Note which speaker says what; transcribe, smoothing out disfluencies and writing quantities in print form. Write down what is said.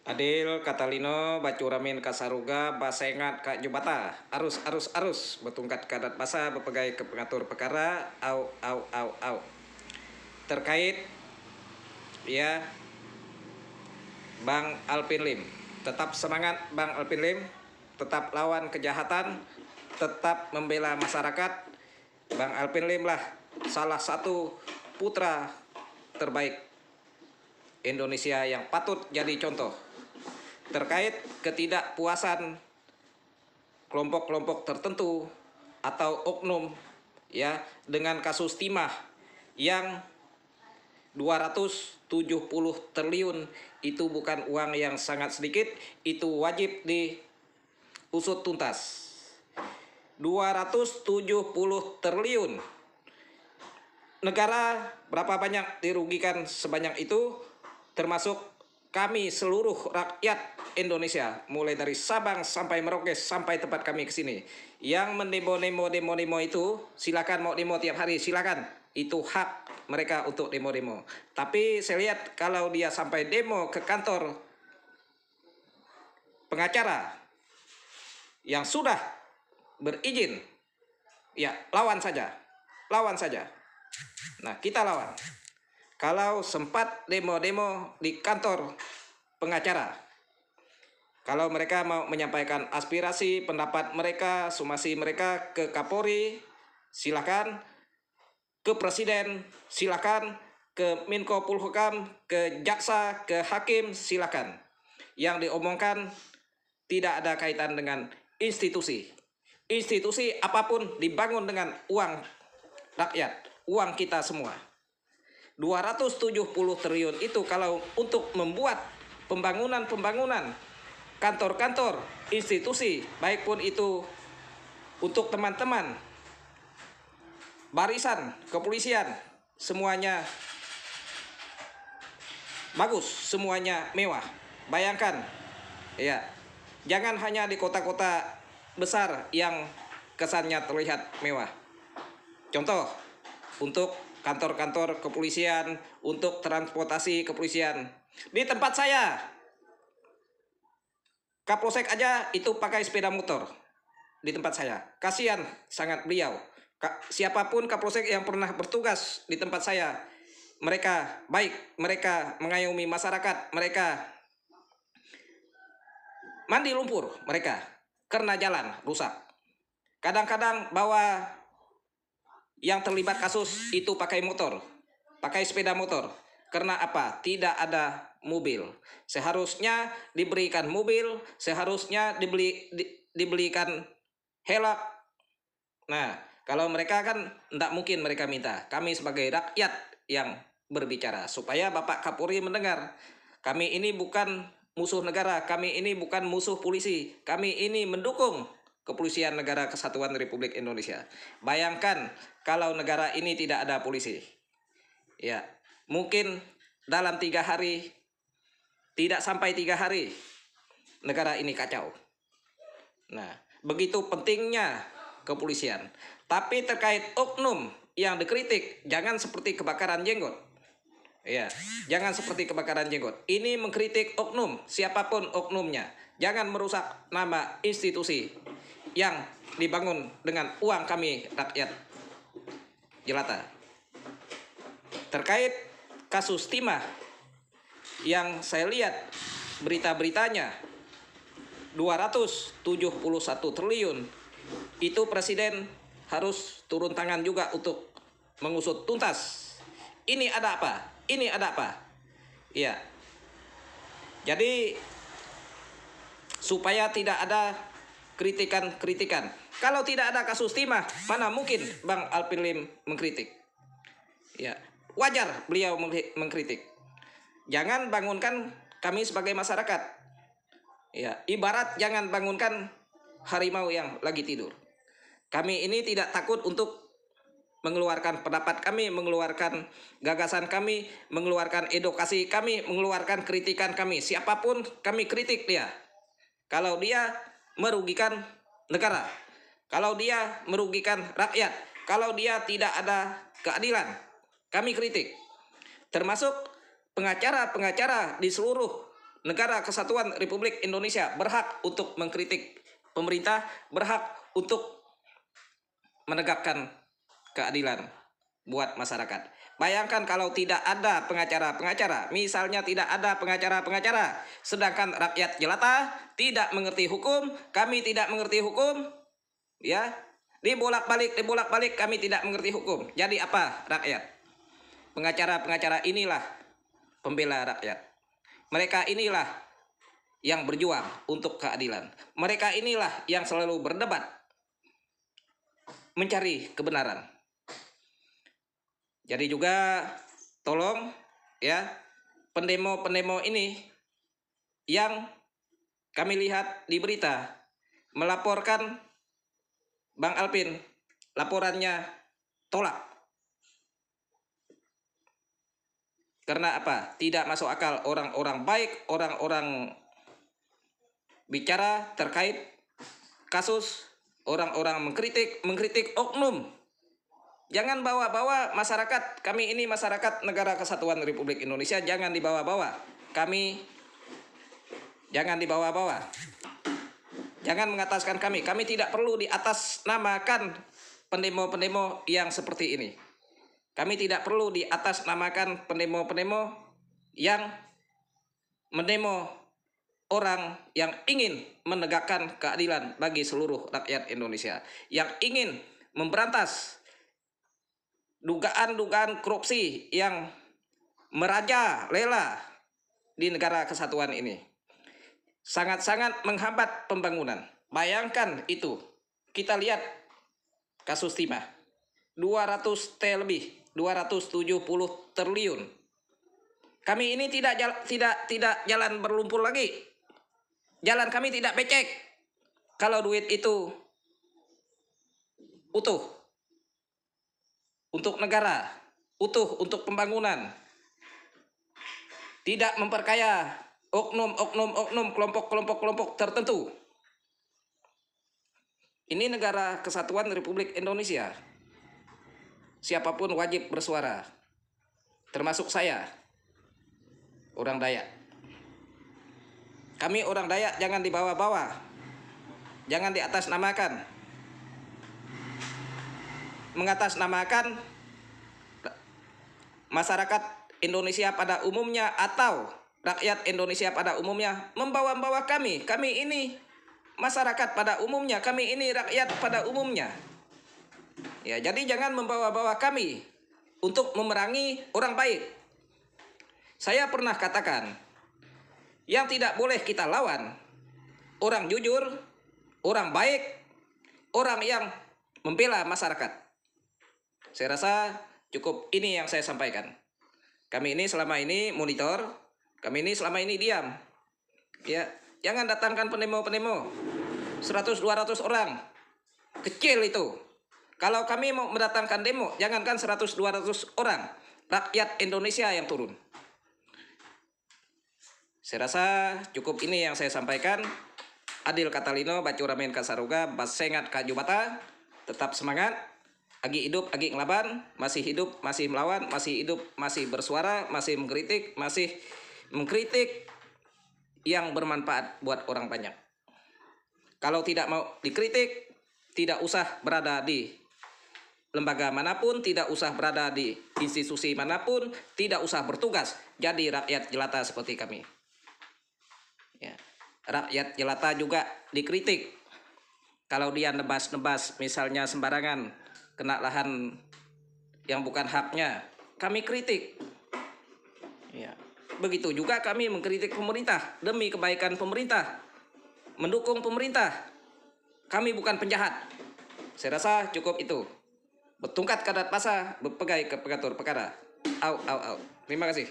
Speaker 1: Adil Katalino Bacuramin Kasaruga Basengat Kak Jubata arus betungkat kadat basa bepegai ke pengatur perkara au terkait ya Bang Alvin Lim. Tetap semangat Bang Alvin Lim, tetap lawan kejahatan, tetap membela masyarakat. Bang Alvin Lim lah salah satu putra terbaik Indonesia yang patut jadi contoh terkait ketidakpuasan kelompok-kelompok tertentu atau oknum ya dengan kasus timah yang 270 triliun itu bukan uang yang sangat sedikit, itu wajib diusut tuntas. 270 triliun. Negara berapa banyak dirugikan sebanyak itu, termasuk kami seluruh rakyat Indonesia, mulai dari Sabang sampai Merauke sampai tempat kami ke sini. Yang mendemo itu silakan, mau demo tiap hari silakan, itu hak mereka untuk demo-demo. Tapi saya lihat kalau dia sampai demo ke kantor pengacara yang sudah berizin, ya lawan saja. Nah, kita lawan. Kalau sempat demo-demo di kantor pengacara, kalau mereka mau menyampaikan aspirasi, pendapat mereka, somasi mereka ke Kapolri, silakan. Ke Presiden, silakan. Ke Menko Polhukam, ke Jaksa, ke Hakim, silakan. Yang diomongkan tidak ada kaitan dengan institusi. Institusi apapun dibangun dengan uang rakyat, uang kita semua. 270 triliun itu kalau untuk membuat pembangunan kantor-kantor, institusi, baik pun itu untuk teman-teman barisan kepolisian, semuanya bagus, semuanya mewah. Bayangkan, ya, jangan hanya di kota-kota besar yang kesannya terlihat mewah. Contoh, untuk kantor-kantor kepolisian, untuk transportasi kepolisian. Di tempat saya, Kapolsek aja itu pakai sepeda motor di tempat saya. Kasihan sangat beliau. Siapapun Kapolsek yang pernah bertugas di tempat saya, mereka baik, mereka mengayomi masyarakat, mereka mandi lumpur mereka karena jalan rusak. Kadang-kadang bawa yang terlibat kasus itu pakai motor, pakai sepeda motor. Karena apa? Tidak ada mobil. Seharusnya diberikan mobil, seharusnya dibelikan helm. Nah, kalau mereka kan tidak mungkin mereka minta. Kami sebagai rakyat yang berbicara supaya Bapak Kapolri mendengar. Kami ini bukan musuh negara, kami ini bukan musuh polisi, kami ini mendukung Kepolisian Negara Kesatuan Republik Indonesia. Bayangkan kalau negara ini tidak ada polisi. Ya, mungkin dalam 3 hari, tidak sampai 3 hari, negara ini kacau. Nah, begitu pentingnya kepolisian. Tapi terkait oknum yang dikritik, jangan seperti kebakaran jenggot. Ya, jangan seperti kebakaran jenggot. Ini mengkritik oknum, siapapun oknumnya. Jangan merusak nama institusi yang dibangun dengan uang kami rakyat jelata. Terkait kasus timah yang saya lihat berita-beritanya 271 triliun, itu Presiden harus turun tangan juga untuk mengusut tuntas. Ini ada apa? Iya. Jadi supaya tidak ada kritikan. Kalau tidak ada kasus timah, mana mungkin Bang Alvin Lim mengkritik? Ya, wajar beliau mengkritik. Jangan bangunkan kami sebagai masyarakat. Ya, ibarat jangan bangunkan harimau yang lagi tidur. Kami ini tidak takut untuk mengeluarkan pendapat kami, mengeluarkan gagasan kami, mengeluarkan edukasi kami, mengeluarkan kritikan kami. Siapapun kami kritik dia. Kalau dia merugikan negara, kalau dia merugikan rakyat, kalau dia tidak ada keadilan, kami kritik. Termasuk pengacara-pengacara di seluruh negara kesatuan Republik Indonesia berhak untuk mengkritik pemerintah, berhak untuk menegakkan keadilan buat masyarakat. Bayangkan kalau tidak ada pengacara-pengacara, misalnya tidak ada pengacara-pengacara, sedangkan rakyat jelata tidak mengerti hukum, kami tidak mengerti hukum, ya, dibolak-balik kami tidak mengerti hukum. Jadi apa rakyat? Pengacara-pengacara inilah pembela rakyat. Mereka inilah yang berjuang untuk keadilan. Mereka inilah yang selalu berdebat mencari kebenaran. Jadi juga tolong ya, pendemo-pendemo ini yang kami lihat di berita melaporkan Bang Alvin, laporannya tolak. Karena apa? Tidak masuk akal orang-orang baik, orang-orang bicara terkait kasus, orang-orang mengkritik oknum. Jangan bawa-bawa masyarakat. Kami ini masyarakat Negara Kesatuan Republik Indonesia, jangan dibawa-bawa. Kami jangan dibawa-bawa. Jangan mengataskan kami. Kami tidak perlu diatasnamakan pendemo-pendemo yang seperti ini. Kami tidak perlu diatasnamakan pendemo-pendemo yang mendemo orang yang ingin menegakkan keadilan bagi seluruh rakyat Indonesia, yang ingin memberantas dugaan-dugaan korupsi yang merajalela di negara kesatuan ini. Sangat-sangat menghambat pembangunan. Bayangkan itu. Kita lihat kasus timah. 200 T lebih, 270 triliun. Kami ini tidak jalan berlumpur lagi. Jalan kami tidak becek. Kalau duit itu utuh untuk negara, utuh untuk pembangunan, tidak memperkaya oknum, kelompok tertentu. Ini negara kesatuan Republik Indonesia. Siapapun wajib bersuara, termasuk saya, orang Dayak. Kami orang Dayak jangan dibawa-bawa, jangan diatasnamakan. Mengatasnamakan masyarakat Indonesia pada umumnya atau rakyat Indonesia pada umumnya, membawa-bawa kami. Kami ini masyarakat pada umumnya, kami ini rakyat pada umumnya. Ya, jadi jangan membawa-bawa kami untuk memerangi orang baik. Saya pernah katakan, yang tidak boleh kita lawan orang jujur, orang baik, orang yang membela masyarakat. Saya rasa cukup ini yang saya sampaikan. Kami ini selama ini monitor, kami ini selama ini diam. Ya, jangan datangkan pendemo-pendemo 100-200 orang. Kecil itu. Kalau kami mau mendatangkan demo, jangankan 100-200 orang. Rakyat Indonesia yang turun. Saya rasa cukup ini yang saya sampaikan. Adil Catalino, Bacuramen Kasaruga, Basengat Kajubata. Tetap semangat. Agi hidup, agi ngelaban, masih hidup, masih melawan, masih hidup, masih bersuara, masih mengkritik yang bermanfaat buat orang banyak. Kalau tidak mau dikritik, tidak usah berada di lembaga manapun, tidak usah berada di institusi manapun, tidak usah bertugas jadi rakyat jelata seperti kami. Ya. Rakyat jelata juga dikritik. Kalau dia nebas-nebas misalnya sembarangan, kena lahan yang bukan haknya, kami kritik. Ya. Begitu juga kami mengkritik pemerintah demi kebaikan pemerintah, mendukung pemerintah. Kami bukan penjahat. Saya rasa cukup itu. Bertungkat kadat pasa, berpegai ke pengatur perkara. Au. Terima kasih.